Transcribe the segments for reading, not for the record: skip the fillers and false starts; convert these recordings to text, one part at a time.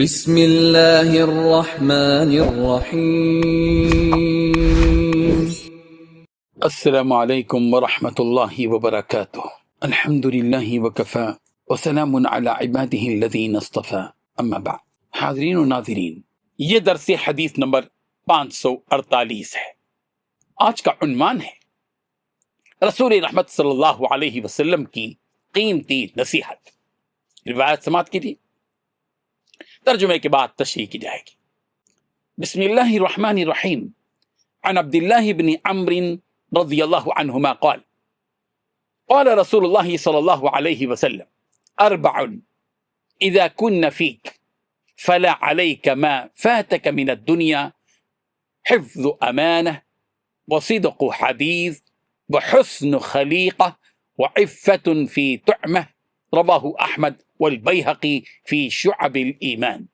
بسم اللہ الرحمن الرحیم۔ السلام علیکم ورحمۃ اللہ وبرکاتہ۔ الحمد للہ وکفی وسلام علی عبادہ الذین اصطفی، اما بعد۔ حاضرین و ناظرین، یہ درس حدیث نمبر 548 ہے۔ آج کا عنوان ہے رسول رحمت صلی اللہ علیہ وسلم کی قیمتی نصیحت۔ روایت سماعت کیجیے، ترجمے کے بعد تشریح کی جائے گی۔ بسم اللہ الرحمن الرحیم۔ عن عبد الله بن عمرو رضی اللہ عنہما قال قال رسول اللہ صلی اللہ علیہ وسلم اربع اذا كن فيك فلا عليك ما فاتك من الدنيا حفظ امانه وصدق حديث وحسن خليقه وعفة في طعمه، رواہ احمد والبیہقی فی شعب الایمان۔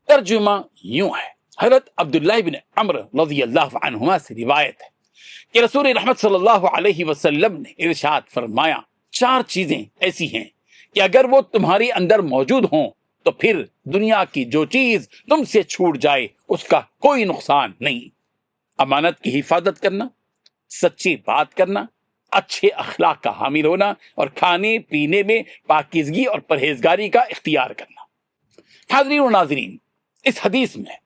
ترجمہ یوں ہے، حضرت عبداللہ بن عمرو رضی اللہ عنہما سے روایت ہے کہ رسول رحمت صلی اللہ علیہ وسلم نے ارشاد فرمایا، چار چیزیں ایسی ہیں کہ اگر وہ تمہارے اندر موجود ہوں تو پھر دنیا کی جو چیز تم سے چھوٹ جائے اس کا کوئی نقصان نہیں۔ امانت کی حفاظت کرنا، سچی بات کرنا، اچھے اخلاق کا حامل ہونا، اور کھانے پینے میں پاکیزگی اور پرہیزگاری کا اختیار کرنا۔ حاضرین و ناظرین، اس حدیث میں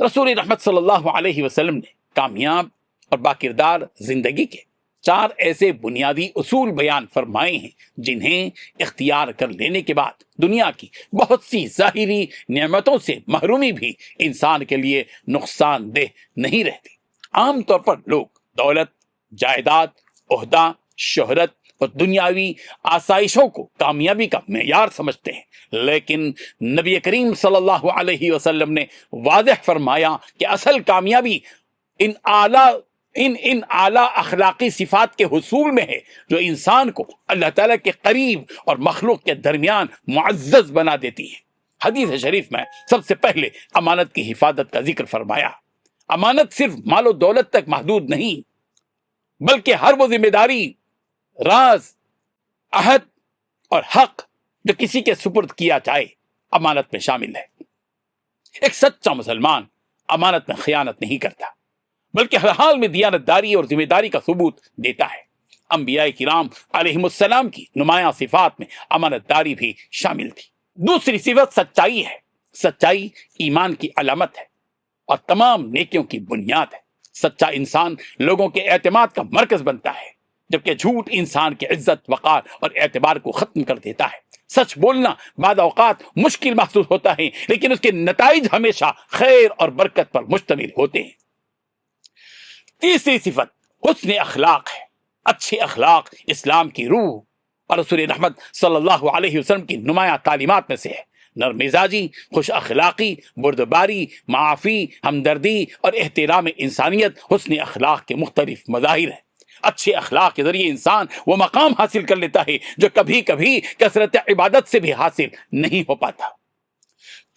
رسول رحمت صلی اللہ علیہ وسلم نے کامیاب اور باکردار زندگی کے چار ایسے بنیادی اصول بیان فرمائے ہیں جنہیں اختیار کر لینے کے بعد دنیا کی بہت سی ظاہری نعمتوں سے محرومی بھی انسان کے لیے نقصان دہ نہیں رہتی۔ عام طور پر لوگ دولت، جائیداد، عہدہ، شہرت اور دنیاوی آسائشوں کو کامیابی کا معیار سمجھتے ہیں، لیکن نبی کریم صلی اللہ علیہ وسلم نے واضح فرمایا کہ اصل کامیابی ان اعلیٰ اخلاقی صفات کے حصول میں ہے جو انسان کو اللہ تعالیٰ کے قریب اور مخلوق کے درمیان معزز بنا دیتی ہے۔ حدیث شریف میں سب سے پہلے امانت کی حفاظت کا ذکر فرمایا۔ امانت صرف مال و دولت تک محدود نہیں، بلکہ ہر وہ ذمہ داری، راز، عہد اور حق جو کسی کے سپرد کیا جائے امانت میں شامل ہے۔ ایک سچا مسلمان امانت میں خیانت نہیں کرتا، بلکہ ہر حال میں دیانتداری اور ذمہ داری کا ثبوت دیتا ہے۔ انبیاء کرام علیہم السلام کی نمایاں صفات میں امانت داری بھی شامل تھی۔ دوسری صفت سچائی ہے۔ سچائی ایمان کی علامت ہے اور تمام نیکیوں کی بنیاد ہے۔ سچا انسان لوگوں کے اعتماد کا مرکز بنتا ہے، جبکہ جھوٹ انسان کی عزت، وقار اور اعتبار کو ختم کر دیتا ہے۔ سچ بولنا بعض اوقات مشکل محسوس ہوتا ہے، لیکن اس کے نتائج ہمیشہ خیر اور برکت پر مشتمل ہوتے ہیں۔ تیسری صفت حسن اخلاق ہے۔ اچھے اخلاق اسلام کی روح اور رسول رحمت صلی اللہ علیہ وسلم کی نمایاں تعلیمات میں سے ہے۔ نرم مزاجی، خوش اخلاقی، بردباری، معافی، ہمدردی اور احترام انسانیت حسن اخلاق کے مختلف مظاہر ہیں۔ اچھے اخلاق کے ذریعے انسان وہ مقام حاصل کر لیتا ہے جو کبھی کبھی کثرت عبادت سے بھی حاصل نہیں ہو پاتا۔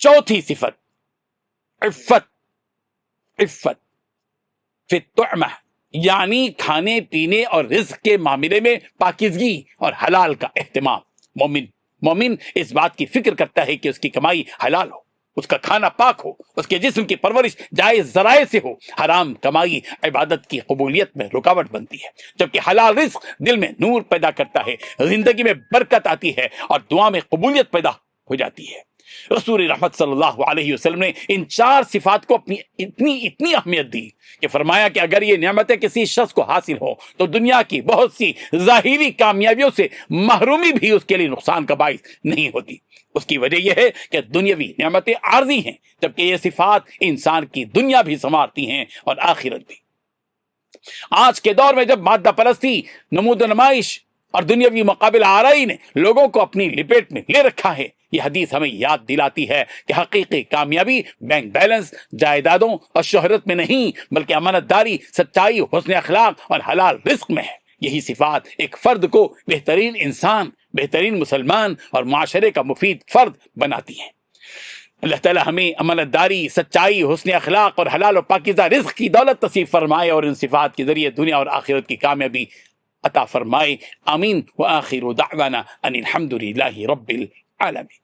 چوتھی صفت عفت فی الطعمہ، یعنی کھانے پینے اور رزق کے معاملے میں پاکیزگی اور حلال کا اہتمام۔ مومن اس بات کی فکر کرتا ہے کہ اس کی کمائی حلال ہو، اس کا کھانا پاک ہو، اس کے جسم کی پرورش جائز ذرائع سے ہو۔ حرام کمائی عبادت کی قبولیت میں رکاوٹ بنتی ہے، جبکہ حلال رزق دل میں نور پیدا کرتا ہے، زندگی میں برکت آتی ہے اور دعا میں قبولیت پیدا ہو جاتی ہے۔ رسول رحمت صلی اللہ علیہ وسلم نے ان چار صفات کو اپنی اتنی اہمیت دی کہ فرمایا کہ اگر یہ نعمتیں کسی شخص کو حاصل ہو تو دنیا کی بہت سی ظاہری کامیابیوں سے محرومی بھی اس کے لیے نقصان کا باعث نہیں ہوتی۔ اس کی وجہ یہ ہے کہ دنیاوی نعمتیں عارضی ہیں، جبکہ یہ صفات انسان کی دنیا بھی سنوارتی ہیں اور آخرت بھی۔ آج کے دور میں جب مادہ پرستی، نمود و نمائش اور دنیاوی مقابلہ آرائی نے لوگوں کو اپنی لپیٹ میں لے رکھا ہے، یہ حدیث ہمیں یاد دلاتی ہے کہ حقیقی کامیابی بینک بیلنس، جائیدادوں اور شہرت میں نہیں، بلکہ امانت داری، سچائی، حسن اخلاق اور حلال رزق میں ہے۔ یہی صفات ایک فرد کو بہترین انسان، بہترین مسلمان اور معاشرے کا مفید فرد بناتی ہیں۔ اللہ تعالی ہمیں امانت داری، سچائی، حسن اخلاق اور حلال و پاکیزہ رزق کی دولت نصیب فرمائے اور ان صفات کے ذریعے دنیا اور آخرت کی کامیابی عطا فرمائے۔ آمین۔ وآخر دعوانا ان الحمد للہ رب العالمین۔